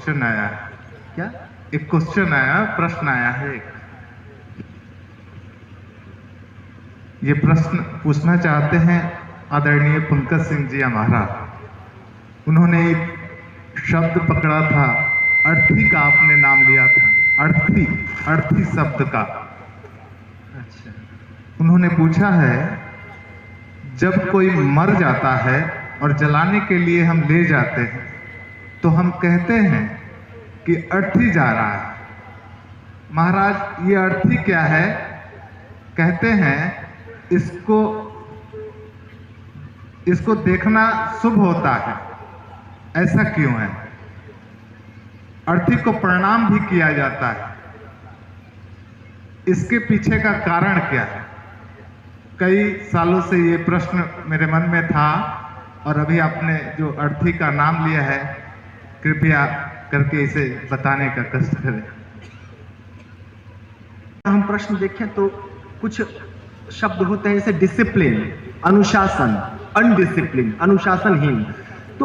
Question आया है। क्या? एक क्वेश्चन आया, प्रश्न आया है। ये प्रश्न पूछना चाहते हैं आदरणीय पंकज सिंह जी हमारा। उन्होंने एक शब्द पकड़ा था, अर्थी का आपने नाम लिया था, अर्थी, अर्थी शब्द का। अच्छा, उन्होंने पूछा है, जब कोई मर जाता है और जलाने के लिए हम ले जाते हैं तो हम कहते हैं कि अर्थी जा रहा है। महाराज, ये अर्थी क्या है? कहते हैं इसको देखना शुभ होता है। ऐसा क्यों है? अर्थी को प्रणाम भी किया जाता है। इसके पीछे का कारण क्या है? कई सालों से ये प्रश्न मेरे मन में था और अभी आपने जो अर्थी का नाम लिया है, कृपया करके इसे बताने का कष्ट करें। हम प्रश्न देखें तो कुछ शब्द होते हैं जैसे डिसिप्लिन, अनुशासन, अनडिसिप्लिन, अनुशासनहीन। तो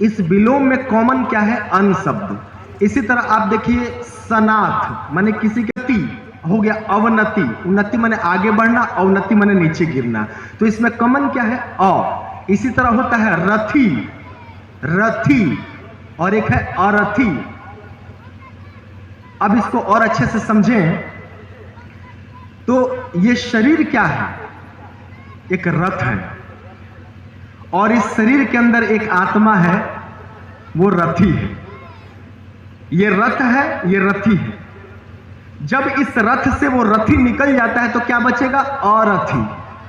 इस विलोम में कॉमन क्या है? अन शब्द। इसी तरह आप देखिए सनाथ माने किसी के ती हो गया अवनति, उन्नति माने आगे बढ़ना, अवनति माने नीचे गिरना। तो इसमें कॉमन क्या है? अ। इसी तरह होता है रथी, रथी, और एक है अरथी। अब इसको और अच्छे से समझें तो ये शरीर क्या है? एक रथ है, और इस शरीर के अंदर एक आत्मा है, वो रथी है। ये रथ है, ये रथी है। जब इस रथ से वो रथी निकल जाता है तो क्या बचेगा? अरथी।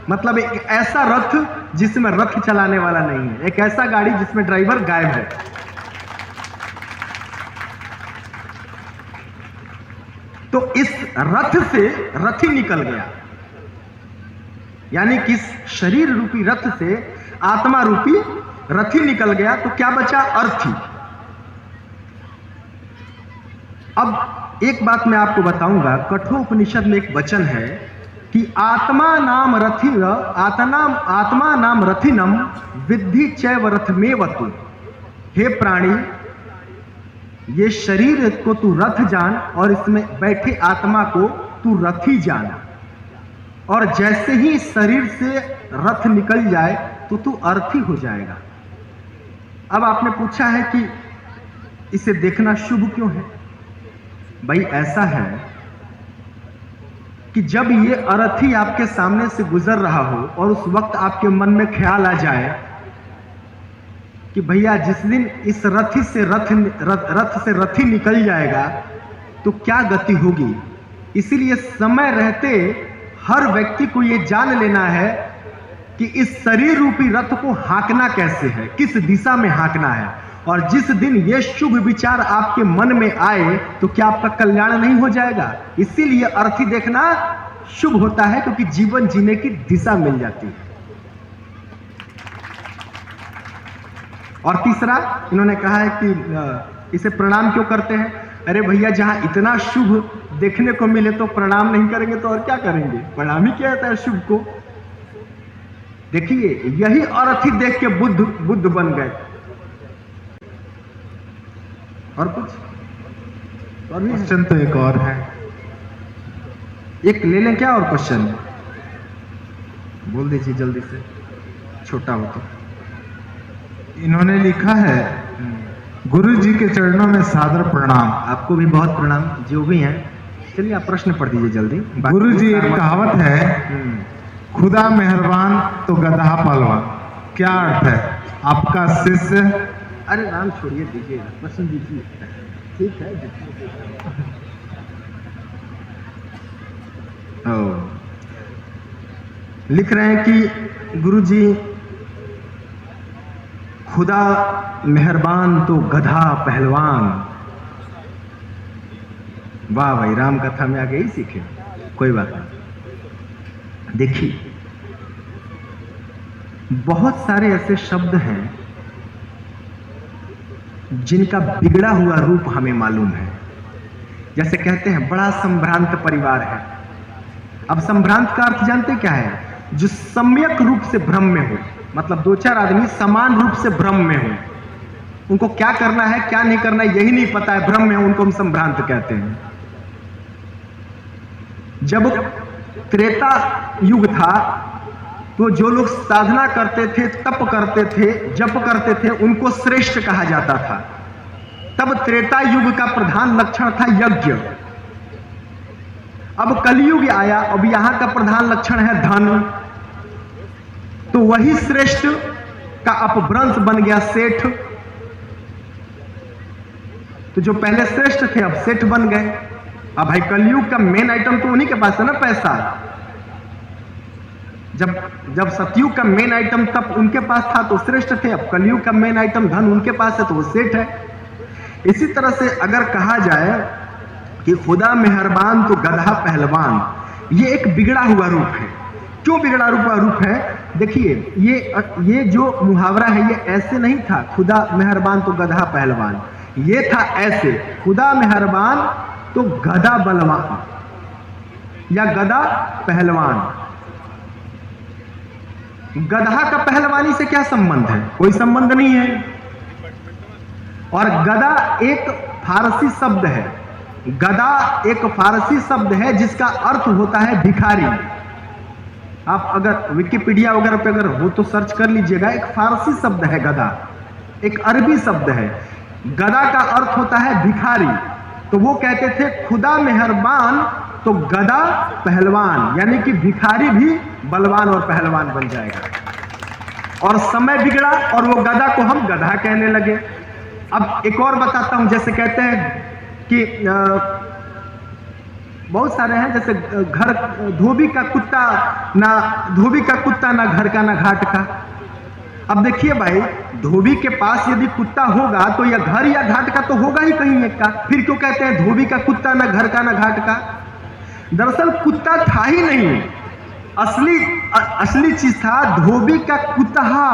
मतलब एक ऐसा रथ जिसमें रथ चलाने वाला नहीं है, एक ऐसा गाड़ी जिसमें ड्राइवर गायब है। तो इस रथ से रथी निकल गया, यानी कि इस शरीर रूपी रथ से आत्मा रूपी रथी निकल गया। तो क्या बचा? अर्थी। अब एक बात मैं आपको बताऊंगा, कठोपनिषद में एक वचन है कि आत्मा नाम रथी, आत्मा नाम रथिनम विद्धि चैव रथमेवतु। हे प्राणी, ये शरीर को तू रथ जान और इसमें बैठे आत्मा को तू रथी जान। और जैसे ही शरीर से रथ निकल जाए तो तू अर्थी हो जाएगा। अब आपने पूछा है कि इसे देखना शुभ क्यों है? भाई ऐसा है कि जब ये अरथी आपके सामने से गुजर रहा हो और उस वक्त आपके मन में ख्याल आ जाए कि भैया जिस दिन इस रथी से रथ से रथी निकल जाएगा तो क्या गति होगी। इसीलिए समय रहते हर व्यक्ति को यह जान लेना है कि इस शरीर रूपी रथ को हाँकना कैसे है, किस दिशा में हाँकना है। और जिस दिन ये शुभ विचार आपके मन में आए तो क्या आपका कल्याण नहीं हो जाएगा? इसीलिए अर्थी देखना शुभ होता है, क्योंकि जीवन जीने की दिशा मिल जाती है। और तीसरा इन्होंने कहा है कि इसे प्रणाम क्यों करते हैं? अरे भैया, जहां इतना शुभ देखने को मिले तो प्रणाम नहीं करेंगे तो और क्या करेंगे? प्रणाम ही किया जाता है शुभ को। देखिए, यही अर्थी देख के बुद्ध बन गए। और कुछ और भी क्वेश्चन तो एक और है, एक ले लें क्या? और क्वेश्चन बोल दीजिए जल्दी से, छोटा हो तो। इन्होंने लिखा है, गुरु जी के चरणों में सादर प्रणाम। आपको भी बहुत प्रणाम, जो भी हैं। चलिए आप प्रश्न पढ़ दीजिए जल्दी। गुरु जी, एक कहावत है, खुदा मेहरबान तो गधा पलवान। क्या अर्थ है? आपका शिष्य। अरे नाम छोड़िए, दीजिए प्रश्न दीजिए। ठीक है। लिख रहे हैं कि गुरु जी, खुदा मेहरबान तो गधा पहलवान। वाह भाई, राम कथा में आगे ही सीखे, कोई बात नहीं। देखिए, बहुत सारे ऐसे शब्द हैं जिनका बिगड़ा हुआ रूप हमें मालूम है। जैसे कहते हैं बड़ा संभ्रांत परिवार है। अब संभ्रांत का अर्थ जानते क्या है? जो सम्यक रूप से भ्रम में हो, मतलब दो चार आदमी समान रूप से भ्रम में हो। उनको क्या करना है क्या नहीं करना है यही नहीं पता है, ब्रह्म है, उनको हम संभ्रांत कहते हैं। जब त्रेता युग था तो जो लोग साधना करते थे, तप करते थे, जप करते थे, उनको श्रेष्ठ कहा जाता था। तब त्रेता युग का प्रधान लक्षण था यज्ञ। अब कलयुग आया, अब यहां का प्रधान लक्षण है धन, तो वही श्रेष्ठ का अपभ्रंश बन गया सेठ। तो जो पहले श्रेष्ठ थे अब सेठ बन गए। अब भाई कलयुग का मेन आइटम तो उन्हीं के पास है ना, पैसा। जब सतयुग का मेन आइटम तब उनके पास था तो श्रेष्ठ थे, अब कलयुग का मेन आइटम धन उनके पास है तो वो सेठ है। इसी तरह से अगर कहा जाए कि खुदा मेहरबान तो गधा पहलवान, ये एक बिगड़ा हुआ रूप है। क्यों बिगड़ा हुआ रूप है? देखिए, ये जो मुहावरा है ये ऐसे नहीं था, खुदा मेहरबान तो गधा पहलवान। ये था ऐसे, खुदा मेहरबान तो गधा बलवान या गधा पहलवान। गधा का पहलवानी से क्या संबंध है? कोई संबंध नहीं है। और गधा एक फारसी शब्द है। गधा एक फारसी शब्द है जिसका अर्थ होता है भिखारी। आप अगर विकिपीडिया वगैरह पे अगर हो तो सर्च कर लीजिएगा, एक फारसी शब्द है गधा, एक अरबी शब्द है। गधा का अर्थ होता है भिखारी। तो वो कहते थे खुदा मेहरबान तो गधा पहलवान, यानी कि भिखारी भी बलवान और पहलवान बन जाएगा। और समय बिगड़ा और वो गधा को हम गधा कहने लगे। अब एक और बताता हूं, जैसे कहते हैं कि बहुत सारे हैं, जैसे घर धोबी का कुत्ता ना घर का ना घाट का। अब देखिए भाई, धोबी के पास यदि कुत्ता होगा तो या घर या घाट का तो होगा ही कहीं एक का। फिर क्यों कहते हैं धोबी का कुत्ता ना घर का ना घाट का? दरअसल कुत्ता था ही नहीं, असली चीज था धोबी का कुतहा,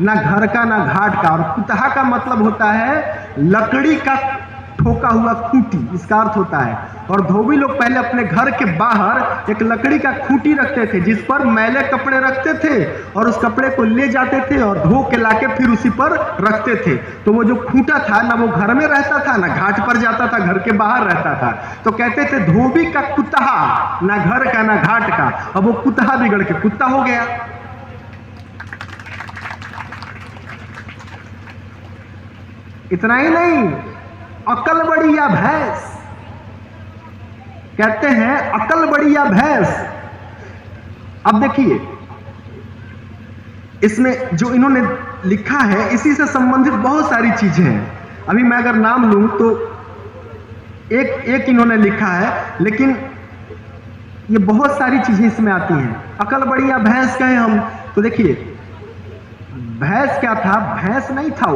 ना घर का ना घाट का। और कुतहा का मतलब होता है लकड़ी का ठोका हुआ खूंटी, इसका अर्थ होता है। और धोबी लोग पहले अपने घर के बाहर एक लकड़ी का खूंटी रखते थे जिस पर मैले कपड़े रखते थे और उस कपड़े को ले जाते थे और धो के लाके फिर उसी पर रखते थे। तो वो जो खूंटा था ना वो घर में रहता था ना घाट पर जाता था, घर के बाहर रहता था। तो कहते थे धोबी का कुतहा, ना घर का ना घाट का। अब वो कुतहा बिगड़ के कुत्ता हो गया। इतना ही नहीं, अकल बड़ी या भैंस, कहते हैं अकल बड़ी या भैंस। अब देखिए, इसमें जो इन्होंने लिखा है इसी से संबंधित बहुत सारी चीजें हैं। अभी मैं अगर नाम लूं तो एक इन्होंने लिखा है, लेकिन ये बहुत सारी चीजें इसमें आती हैं। अकल बड़ी या भैंस कहें हम तो देखिए, भैंस क्या था? भैंस नहीं था,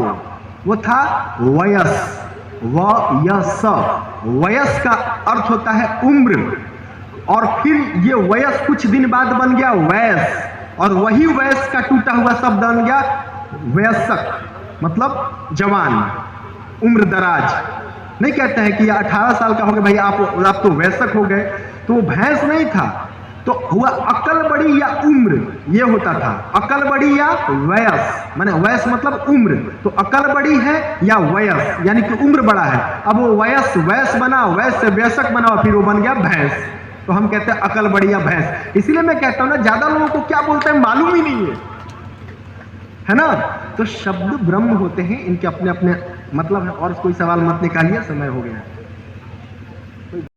वो था वयस। वयस का अर्थ होता है उम्र, और फिर ये वयस कुछ दिन बाद बन गया वयस, और वही वयस का टूटा हुआ शब्द बन गया वयस्क, मतलब जवान, उम्र दराज। नहीं कहते हैं कि 18 साल का हो गया भाई आप तो वयस्क हो गए। तो वो भैंस नहीं था, तो हुआ अकल बड़ी या उम्र, ये होता था। अकल बड़ी या वयस, माने वयस मतलब उम्र, तो अकल बड़ी है या वयस, यानी कि उम्र बड़ा है। अब वो वयस बना, वयस से वयस्क बना, फिर वो बन गया भैंस। तो हम कहते हैं अकल बड़ी या भैंस। इसीलिए मैं कहता हूं ना, ज्यादा लोगों को क्या बोलते हैं मालूम ही नहीं है ना। तो शब्द ब्रह्म होते हैं, इनके अपने अपने मतलब है। और कोई सवाल मत निकालिए, समय हो गया है।